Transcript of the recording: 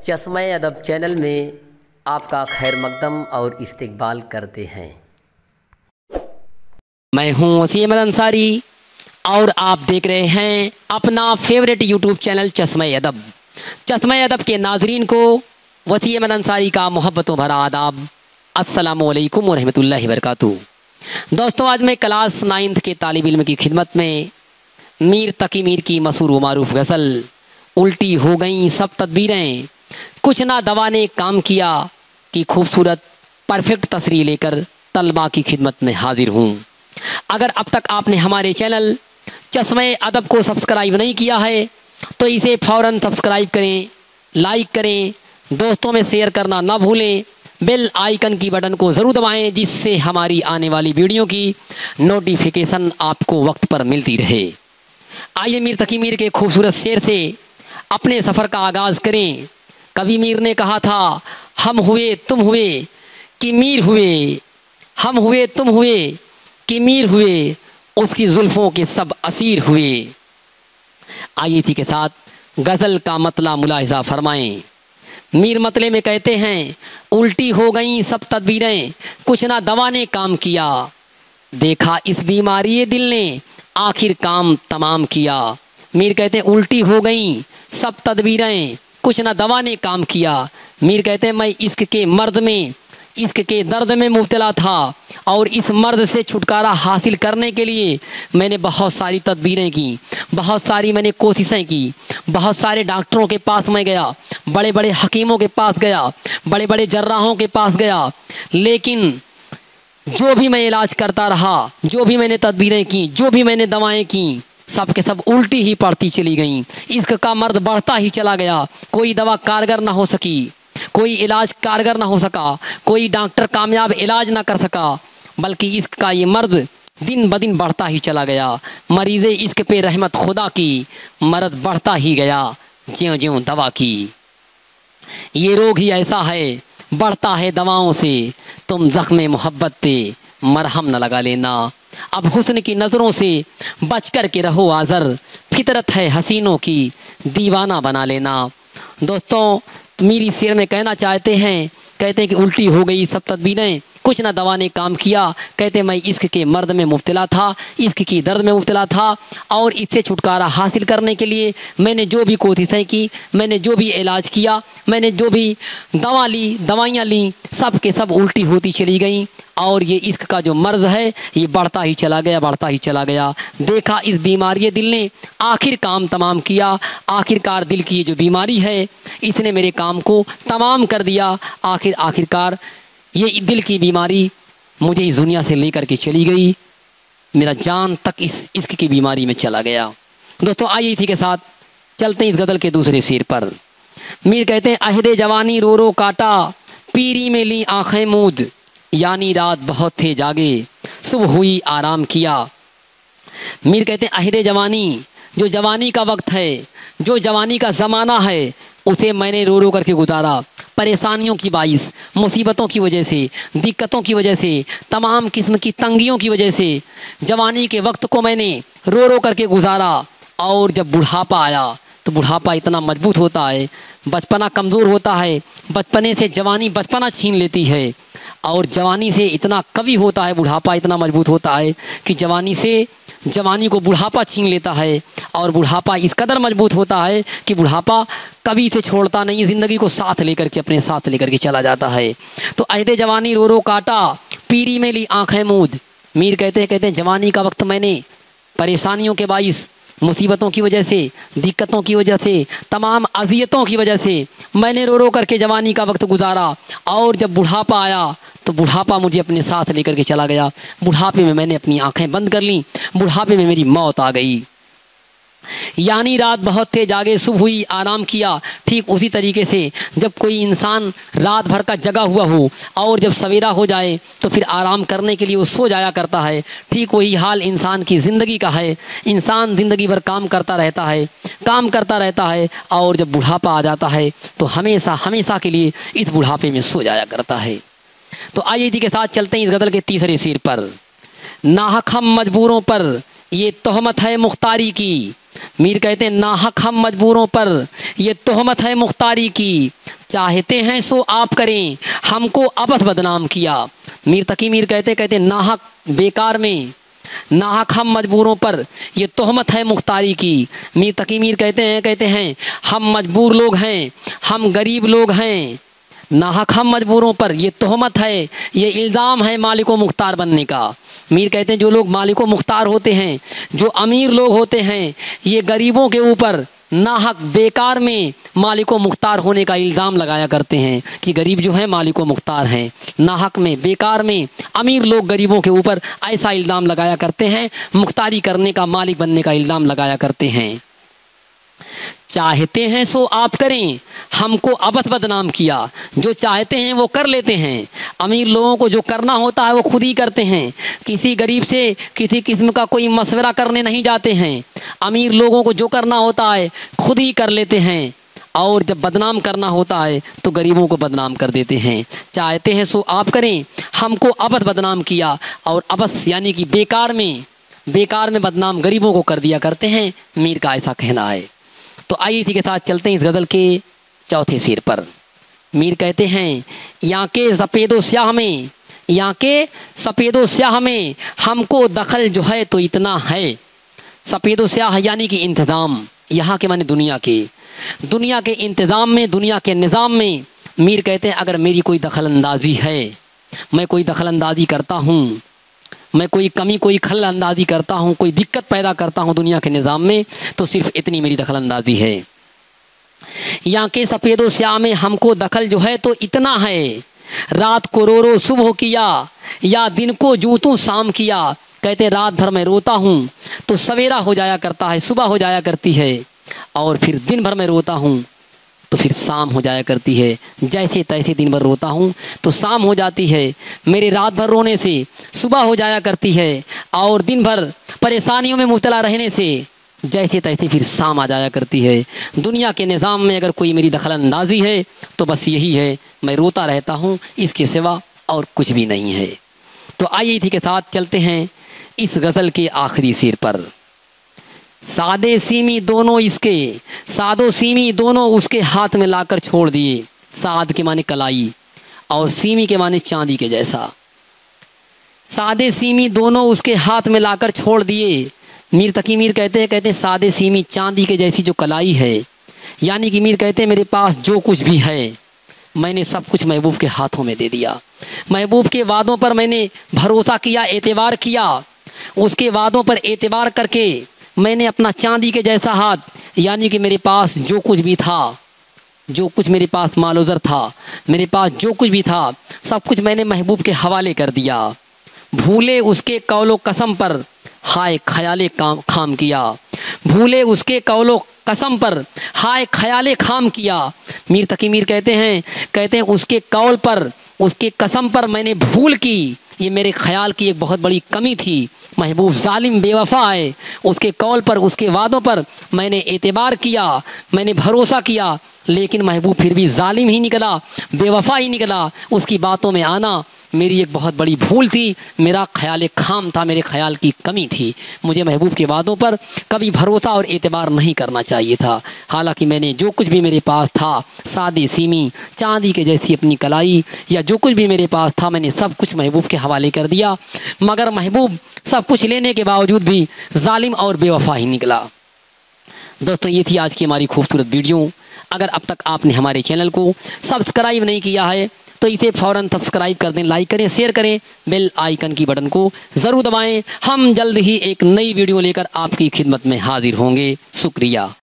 चश्मा अदब चैनल में आपका खैर मकदम और इस्तकबाल करते हैं। मैं हूं वसीम अंसारी और आप देख रहे हैं अपना फेवरेट यूट्यूब चैनल चश्मा अदब। चश्मा अदब के नाजरीन को वसीम अंसारी का मोहब्बतों भरा आदाब। अस्सलामु अलैकुम वरहमतुल्लाहि वबरकातुहू। दोस्तों, आज मैं क्लास 9th के तालिब इल्म की खिदमत में मीर तकी मीर की मशहूर व मारूफ गज़ल उल्टी हो गई सब तदबीरें, कुछ ना दवा ने काम किया कि खूबसूरत परफेक्ट तस्रीह लेकर तलबा की खिदमत में हाजिर हूँ। अगर अब तक आपने हमारे चैनल चश्मा अदब को सब्सक्राइब नहीं किया है तो इसे फ़ौरन सब्सक्राइब करें, लाइक करें, दोस्तों में शेयर करना ना भूलें, बेल आइकन की बटन को ज़रूर दबाएं जिससे हमारी आने वाली वीडियो की नोटिफिकेशन आपको वक्त पर मिलती रहे। आइए मीर तकी मीर के खूबसूरत शेर से अपने सफ़र का आगाज़ करें। कवि मीर ने कहा था, हम हुए तुम हुए कि मीर हुए, हम हुए तुम हुए कि मीर हुए, उसकी जुल्फ़ों के सब असीर हुए। आइए इसी के साथ गज़ल का मतला मुलाहिज़ा फरमाएं। मीर मतले में कहते हैं, उल्टी हो गई सब तदबीरें, कुछ ना दवा ने काम किया, देखा इस बीमारी दिल ने आखिर काम तमाम किया। मीर कहते हैं, उल्टी हो गई सब तदबीरें, कुछ ना दवा ने काम किया। मीर कहते हैं, मैं इश्क के मर्द में, इश्क के दर्द में मुब्तला था और इस मर्द से छुटकारा हासिल करने के लिए मैंने बहुत सारी तदबीरें की, बहुत सारी मैंने कोशिशें की, बहुत सारे डॉक्टरों के पास मैं गया, बड़े बड़े हकीमों के पास गया, बड़े बड़े जर्राहों के पास गया, लेकिन जो भी मैं इलाज करता रहा, जो भी मैंने तदबीरें की, जो भी मैंने दवाएं की, सब के सब उल्टी ही पड़ती चली गईं। इश्क का मर्द बढ़ता ही चला गया, कोई दवा कारगर ना हो सकी, कोई इलाज कारगर ना हो सका, कोई डॉक्टर कामयाब इलाज ना कर सका, बल्कि इश्क का ये मर्द दिन ब दिन बढ़ता ही चला गया। मरीज़े इश्क पे रहमत खुदा की, मर्द बढ़ता ही गया ज्यों ज्यों दवा की। ये रोग ही ऐसा है बढ़ता है दवाओं से, तुम ज़ख्म मोहब्बत पे मरहम न लगा लेना। अब हुस्न की नज़रों से बच कर के रहो आज़र, फितरत है हसीनों की दीवाना बना लेना। दोस्तों, मेरी शेर में कहना चाहते हैं, कहते हैं कि उल्टी हो गई सब तदबीरें, कुछ ना दवा ने काम किया। कहते मैं इश्क के मर्द में मुब्तला था, इश्क की दर्द में मुब्तला था और इससे छुटकारा हासिल करने के लिए मैंने जो भी कोशिशें की, मैंने जो भी इलाज किया, मैंने जो भी दवाइयाँ ली, सब के सब उल्टी होती चली गई और ये इश्क का जो मर्ज़ है ये बढ़ता ही चला गया, बढ़ता ही चला गया। देखा इस बीमारी दिल ने आखिर काम तमाम किया, आखिरकार दिल की ये जो बीमारी है इसने मेरे काम को तमाम कर दिया। आखिरकार ये दिल की बीमारी मुझे इस दुनिया से लेकर के चली गई, मेरा जान तक इस इश्क की बीमारी में चला गया। दोस्तों, आइए इसी के साथ चलते हैं इस गज़ल के दूसरे शेर पर। मीर कहते हैं, अहदे जवानी रो रो काटा, पीरी में ली आँखें मूद, यानी रात बहुत थे जागे, सुबह हुई आराम किया। मीर कहते हैं, अहदे जवानी, जो जवानी का वक्त है, जो जवानी का ज़माना है, उसे मैंने रो रो करके गुजारा। परेशानियों की बाइस, मुसीबतों की वजह से, दिक्कतों की वजह से, तमाम किस्म की तंगियों की वजह से जवानी के वक्त को मैंने रो रो करके गुजारा। और जब बुढ़ापा आया तो बुढ़ापा इतना मजबूत होता है, बचपना कमज़ोर होता है, बचपने से जवानी बचपना छीन लेती है और जवानी से इतना कवि होता है, बुढ़ापा इतना मजबूत होता है कि जवानी से जवानी को बुढ़ापा छीन लेता है और बुढ़ापा इस कदर मजबूत होता है कि बुढ़ापा कभी से छोड़ता नहीं, ज़िंदगी को साथ लेकर के अपने साथ लेकर के चला जाता है। तो अहदे जवानी रो रो काटा, पीरी में ली आँखें मूद। मीर कहते हैं जवानी का वक्त मैंने परेशानियों के बाइस, मुसीबतों की वजह से, दिक्कतों की वजह से, तमाम अज़ियतों की वजह से मैंने रो रो करके जवानी का वक्त गुजारा और जब बुढ़ापा आया तो बुढ़ापा मुझे अपने साथ लेकर के चला गया। बुढ़ापे में मैंने अपनी आंखें बंद कर लीं, बुढ़ापे में मेरी मौत आ गई। यानी रात बहुत थे जागे, सुबह हुई आराम किया। ठीक उसी तरीके से जब कोई इंसान रात भर का जगा हुआ हो और जब सवेरा हो जाए तो फिर आराम करने के लिए वो सो जाया करता है, ठीक वही हाल इंसान की ज़िंदगी का है। इंसान ज़िंदगी भर काम करता रहता है और जब बुढ़ापा आ जाता है तो हमेशा हमेशा के लिए इस बुढ़ापे में सो जाया करता है। तो आइए इसी के साथ चलते हैं इस गज़ल के तीसरे शेर पर। नाहक हम मजबूरों पर ये तोहमत है मुख्तारी की। मीर कहते हैं, नाहक हम मजबूरों पर ये तोहमत है मुख्तारी की, चाहते हैं सो आप करें, हमको आपस बदनाम किया। मीर तकी मीर कहते नाहक बेकार में, नाहक हम मजबूरों पर ये तोहमत है मुख्तारी की। मीर तकी मीर कहते हैं हम मजबूर लोग हैं, हम गरीब लोग हैं, नाहक हम मजबूरों पर ये तोहमत है, ये इल्ज़ाम है मालिको मुख्तार बनने का। मीर कहते हैं जो लोग मालिको मुख्तार होते हैं, जो अमीर लोग होते हैं, ये गरीबों के ऊपर नाहक बेकार में मालिको मुख्तार होने का इल्ज़ाम लगाया करते हैं कि गरीब जो है मालिको मुख्तार हैं। नाहक में बेकार में अमीर लोग गरीबों के ऊपर ऐसा इल्ज़ाम लगाया करते हैं, मुख्तारी करने का, मालिक बनने का इल्ज़ाम लगाया करते हैं। चाहते हैं सो आप करें, हमको अबस बदनाम किया। जो चाहते हैं वो कर लेते हैं। अमीर लोगों को जो करना होता है वो खुद ही करते हैं, किसी गरीब से किसी किस्म का कोई मशवरा करने नहीं जाते हैं। अमीर लोगों को जो करना होता है खुद ही कर लेते हैं, और जब बदनाम करना होता है तो गरीबों को बदनाम कर देते हैं। चाहते हैं सो आप करें, हमको अबस बदनाम किया। और अबस यानी कि बेकार में बदनाम गरीबों को कर दिया करते हैं। मीर का ऐसा कहना है। तो आइए इसी के साथ चलते हैं इस गज़ल के चौथे शेर पर। मीर कहते हैं यहाँ के सफ़ेदो स्याह में, यहाँ के सफ़ेदो स्याह में हमको दखल जो है तो इतना है। सफ़ेदो स्याह यानी कि इंतज़ाम, यहाँ के माने दुनिया के इंतज़ाम में, दुनिया के निज़ाम में। मीर कहते हैं अगर मेरी कोई दखल अंदाज़ी है, मैं कोई दखल अंदाज़ी करता हूँ, मैं कोई कमी कोई खल अंदाज़ी करता हूँ, कोई दिक्कत पैदा करता हूँ दुनिया के निज़ाम में, तो सिर्फ़ इतनी मेरी दखल अंदाज़ी है। यहाँ के सफ़ेदो स्याह में हमको दखल जो है तो इतना है। रात को रो रो सुबह किया, या दिन को जूतू शाम किया। कहते रात भर मैं रोता हूँ तो सवेरा हो जाया करता है, सुबह हो जाया करती है, और फिर दिन भर मैं रोता हूँ तो फिर शाम हो जाया करती है। जैसे तैसे दिन भर रोता हूँ तो शाम हो जाती है, मेरे रात भर रोने से सुबह हो जाया करती है, और दिन भर परेशानियों में मुब्तला रहने से जैसे तैसे फिर शाम आ जाया करती है। दुनिया के निज़ाम में अगर कोई मेरी दखल अंदाज़ी है तो बस यही है, मैं रोता रहता हूँ, इसके सिवा और कुछ भी नहीं है। तो आइए इसी के साथ चलते हैं इस गज़ल के आखिरी शेर पर। सादे सीमी दोनों इसके, सादो सीमी दोनों उसके हाथ में लाकर छोड़ दिए। साद के माने कलाई और सीमी के माने चांदी के जैसा। सादे सीमी दोनों उसके हाथ में लाकर छोड़ दिए। मीर तकी मीर कहते हैं सादे सीमी चांदी के जैसी जो कलाई है, यानी कि मीर कहते हैं मेरे पास जो कुछ भी है मैंने सब कुछ महबूब के हाथों में दे दिया। महबूब के वादों पर मैंने भरोसा किया, एतबार किया, उसके वादों पर एतबार करके मैंने अपना चांदी के जैसा हाथ, यानी कि मेरे पास जो कुछ भी था, जो कुछ मेरे पास मालोज़र था, मेरे पास जो कुछ भी था, सब कुछ मैंने महबूब के हवाले कर दिया। भूले उसके कौलो कसम पर हाय ख्याले खाम किया। भूले उसके कौलो कसम पर हाय ख्याले खाम किया। मीर तकी मीर कहते हैं उसके कौल पर, उसके कसम पर मैंने भूल की, ये मेरे ख्याल की एक बहुत बड़ी कमी थी। महबूब जालिम बेवफा है, उसके कौल पर, उसके वादों पर मैंने एतबार किया, मैंने भरोसा किया, लेकिन महबूब फिर भी जालिम ही निकला, बेवफा ही निकला। उसकी बातों में आना मेरी एक बहुत बड़ी भूल थी, मेरा ख्याल खाम था, मेरे ख्याल की कमी थी। मुझे महबूब के वादों पर कभी भरोसा और एतबार नहीं करना चाहिए था। हालांकि मैंने जो कुछ भी मेरे पास था, सादी सीमी चांदी के जैसी अपनी कलाई, या जो कुछ भी मेरे पास था, मैंने सब कुछ महबूब के हवाले कर दिया। मगर महबूब सब कुछ लेने के बावजूद भी जालिम और बेवफा ही निकला। दोस्तों, ये थी आज की हमारी खूबसूरत वीडियो। अगर अब तक आपने हमारे चैनल को सब्सक्राइब नहीं किया है तो इसे फ़ौरन सब्सक्राइब कर दें, लाइक करें, शेयर करें, बेल आइकन की बटन को ज़रूर दबाएं। हम जल्द ही एक नई वीडियो लेकर आपकी खिदमत में हाजिर होंगे। शुक्रिया।